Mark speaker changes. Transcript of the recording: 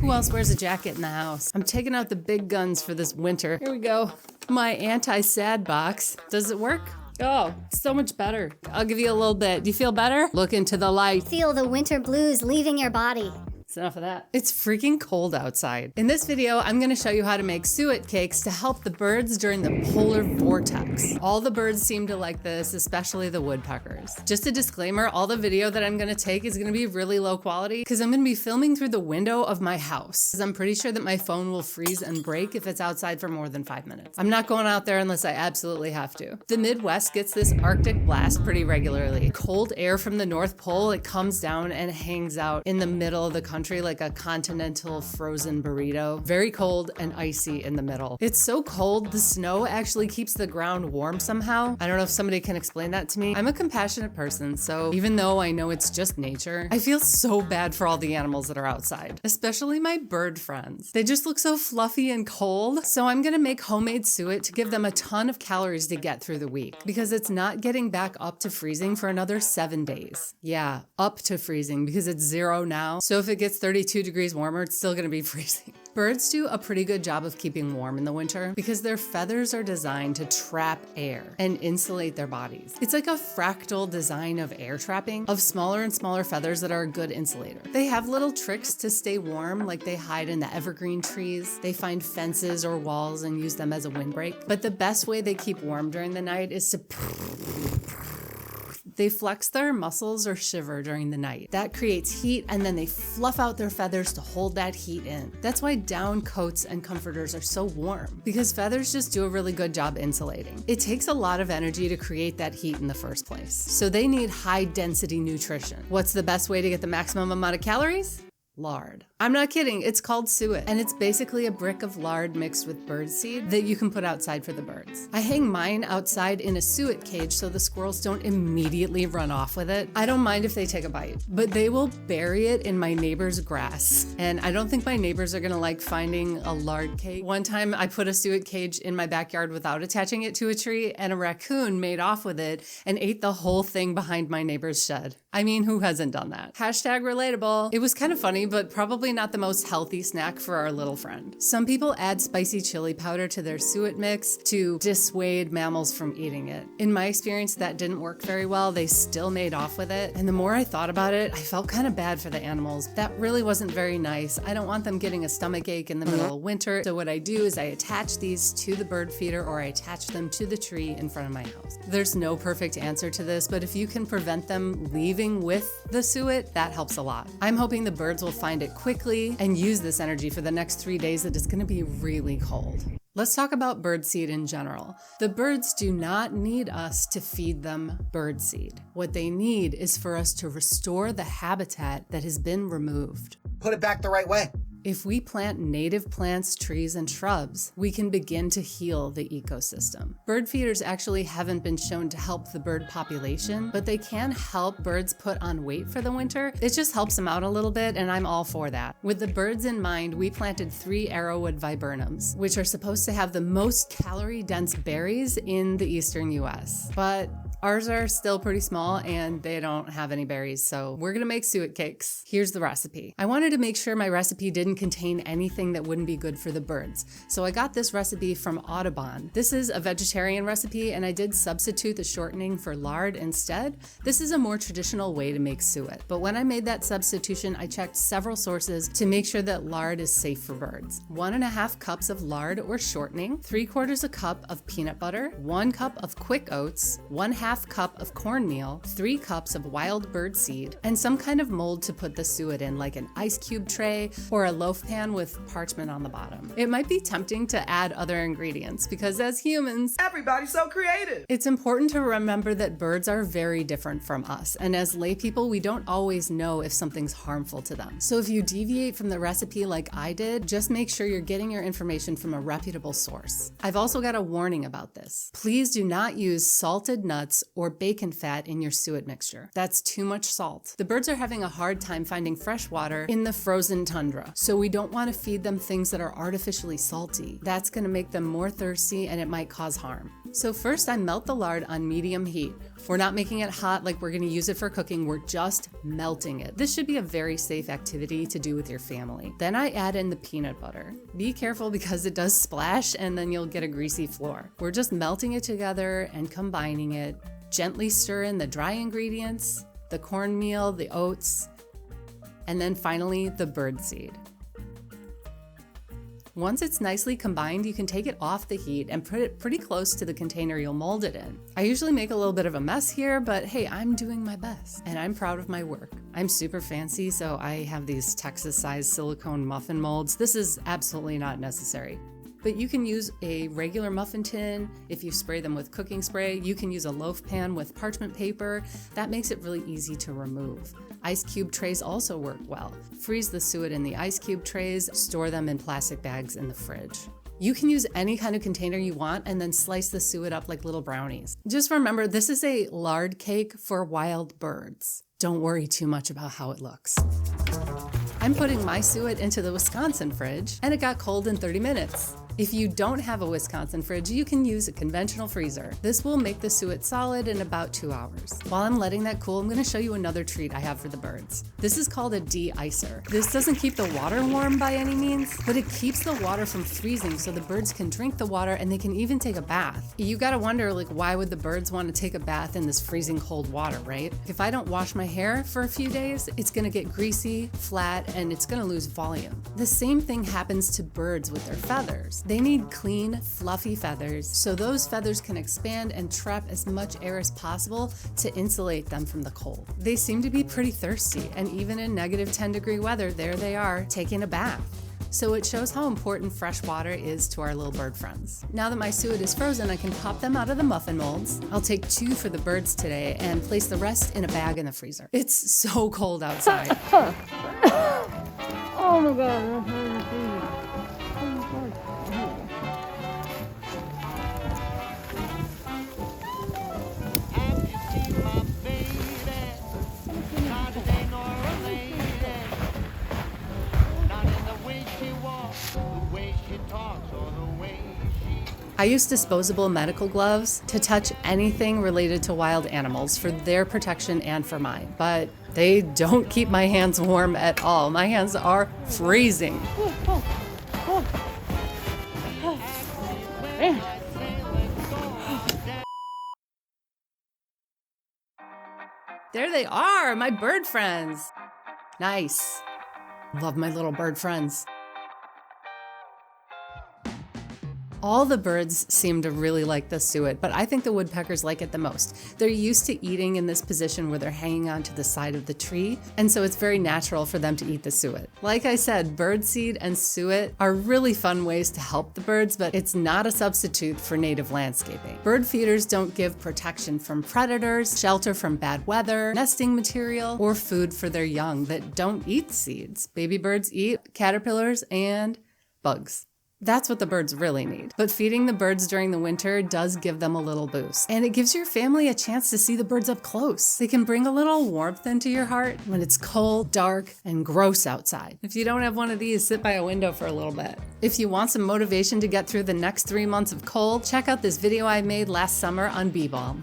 Speaker 1: Who else wears a jacket in the house? I'm taking out the big guns for this winter. Here we go. My anti-sad box. Does it work? Oh, so much better. I'll give you a little bit. Do you feel better? Look into the light.
Speaker 2: Feel the winter blues leaving your body.
Speaker 1: That's enough of that. It's freaking cold outside. In this video, I'm gonna show you how to make suet cakes to help the birds during the polar vortex. All the birds seem to like this, especially the woodpeckers. Just a disclaimer, all the video that I'm gonna take is gonna be really low quality because I'm gonna be filming through the window of my house. Because I'm pretty sure that my phone will freeze and break if it's outside for more than 5 minutes. I'm not going out there unless I absolutely have to. The Midwest gets this Arctic blast pretty regularly. Cold air from the North Pole, it comes down and hangs out in the middle of the country like a continental frozen burrito. Very cold and icy in the middle. It's so cold, the snow actually keeps the ground warm somehow. I don't know if somebody can explain that to me. I'm a compassionate person, so even though I know it's just nature, I feel so bad for all the animals that are outside, especially my bird friends. They just look so fluffy and cold, so I'm gonna make homemade suet to give them a ton of calories to get through the week because it's not getting back up to freezing for another 7 days. Yeah, up to freezing because it's 0 now, so if it gets 32 degrees warmer, it's still gonna be freezing. Birds do a pretty good job of keeping warm in the winter because their feathers are designed to trap air and insulate their bodies. It's like a fractal design of air trapping, of smaller and smaller feathers that are a good insulator. They have little tricks to stay warm, like they hide in the evergreen trees, they find fences or walls and use them as a windbreak. But the best way they keep warm during the night is to they flex their muscles or shiver during the night. That creates heat, and then they fluff out their feathers to hold that heat in. That's why down coats and comforters are so warm, because feathers just do a really good job insulating. It takes a lot of energy to create that heat in the first place, so they need high density nutrition. What's the best way to get the maximum amount of calories? Lard. I'm not kidding, it's called suet, and it's basically a brick of lard mixed with birdseed that you can put outside for the birds. I hang mine outside in a suet cage so the squirrels don't immediately run off with it. I don't mind if they take a bite, but they will bury it in my neighbor's grass, and I don't think my neighbors are gonna like finding a lard cake. One time I put a suet cage in my backyard without attaching it to a tree, and a raccoon made off with it and ate the whole thing behind my neighbor's shed. I mean, who hasn't done that? Hashtag relatable. It was kind of funny, but probably not the most healthy snack for our little friend. Some people add spicy chili powder to their suet mix to dissuade mammals from eating it. In my experience, that didn't work very well. They still made off with it. And the more I thought about it, I felt kind of bad for the animals. That really wasn't very nice. I don't want them getting a stomach ache in the middle of winter. So what I do is I attach these to the bird feeder, or I attach them to the tree in front of my house. There's no perfect answer to this, but if you can prevent them leaving with the suet, that helps a lot. I'm hoping the birds will find it quickly and use this energy for the next 3 days that it's gonna be really cold. Let's talk about birdseed in general. The birds do not need us to feed them birdseed. What they need is for us to restore the habitat that has been removed.
Speaker 3: Put it back the right way.
Speaker 1: If we plant native plants, trees, and shrubs, we can begin to heal the ecosystem. Bird feeders actually haven't been shown to help the bird population, but they can help birds put on weight for the winter. It just helps them out a little bit, and I'm all for that. With the birds in mind, we planted 3 arrowwood viburnums, which are supposed to have the most calorie-dense berries in the eastern US. But ours are still pretty small and they don't have any berries, so we're gonna make suet cakes. Here's the recipe. I wanted to make sure my recipe didn't contain anything that wouldn't be good for the birds, so I got this recipe from Audubon. This is a vegetarian recipe, and I did substitute the shortening for lard instead. This is a more traditional way to make suet, but when I made that substitution, I checked several sources to make sure that lard is safe for birds. 1.5 cups of lard or shortening, 3/4 a cup of peanut butter, 1 cup of quick oats, 1/2 cup of cornmeal, 3 cups of wild bird seed, and some kind of mold to put the suet in, like an ice cube tray or a loaf pan with parchment on the bottom. It might be tempting to add other ingredients because as humans,
Speaker 3: Everybody's so creative.
Speaker 1: it's important to remember that birds are very different from us, and as lay people, we don't always know if something's harmful to them. So if you deviate from the recipe like I did, just make sure you're getting your information from a reputable source. I've also got a warning about this. Please do not use salted nuts or bacon fat in your suet mixture. That's too much salt. The birds are having a hard time finding fresh water in the frozen tundra, so we don't want to feed them things that are artificially salty. That's going to make them more thirsty and it might cause harm. So first I melt the lard on medium heat. We're not making it hot like we're gonna use it for cooking, we're just melting it. This should be a very safe activity to do with your family. Then I add in the peanut butter. Be careful because it does splash and then you'll get a greasy floor. We're just melting it together and combining it. Gently stir in the dry ingredients, the cornmeal, the oats, and then finally the birdseed. Once it's nicely combined, you can take it off the heat and put it pretty close to the container you'll mold it in. I usually make a little bit of a mess here, but hey, I'm doing my best and I'm proud of my work. I'm super fancy, so I have these Texas-sized silicone muffin molds. This is absolutely not necessary. But you can use a regular muffin tin. If you spray them with cooking spray, you can use a loaf pan with parchment paper. That makes it really easy to remove. Ice cube trays also work well. Freeze the suet in the ice cube trays, store them in plastic bags in the fridge. You can use any kind of container you want and then slice the suet up like little brownies. Just remember, this is a lard cake for wild birds. Don't worry too much about how it looks. I'm putting my suet into the Wisconsin fridge and it got cold in 30 minutes. If you don't have a Wisconsin fridge, you can use a conventional freezer. This will make the suet solid in about 2 hours. While I'm letting that cool, I'm gonna show you another treat I have for the birds. This is called a de-icer. This doesn't keep the water warm by any means, but it keeps the water from freezing so the birds can drink the water and they can even take a bath. You gotta wonder, like, why would the birds want to take a bath in this freezing cold water, right? If I don't wash my hair for a few days, it's gonna get greasy, flat, and it's gonna lose volume. The same thing happens to birds with their feathers. They need clean, fluffy feathers so those feathers can expand and trap as much air as possible to insulate them from the cold. They seem to be pretty thirsty, and even in negative 10-degree weather, there they are taking a bath. So it shows how important fresh water is to our little bird friends. Now that my suet is frozen, I can pop them out of the muffin molds. I'll take 2 for the birds today and place the rest in a bag in the freezer. It's so cold outside.
Speaker 4: Oh my God.
Speaker 1: I use disposable medical gloves to touch anything related to wild animals for their protection and for mine, but they don't keep my hands warm at all. My hands are freezing. There they are, my bird friends. Nice. Love my little bird friends. All the birds seem to really like the suet, but I think the woodpeckers like it the most. They're used to eating in this position where they're hanging onto the side of the tree, and so it's very natural for them to eat the suet. Like I said, birdseed and suet are really fun ways to help the birds, but it's not a substitute for native landscaping. Bird feeders don't give protection from predators, shelter from bad weather, nesting material, or food for their young that don't eat seeds. Baby birds eat caterpillars and bugs. That's what the birds really need. But feeding the birds during the winter does give them a little boost. And it gives your family a chance to see the birds up close. They can bring a little warmth into your heart when it's cold, dark, and gross outside. If you don't have one of these, sit by a window for a little bit. If you want some motivation to get through the next 3 months of cold, check out this video I made last summer on bee balm.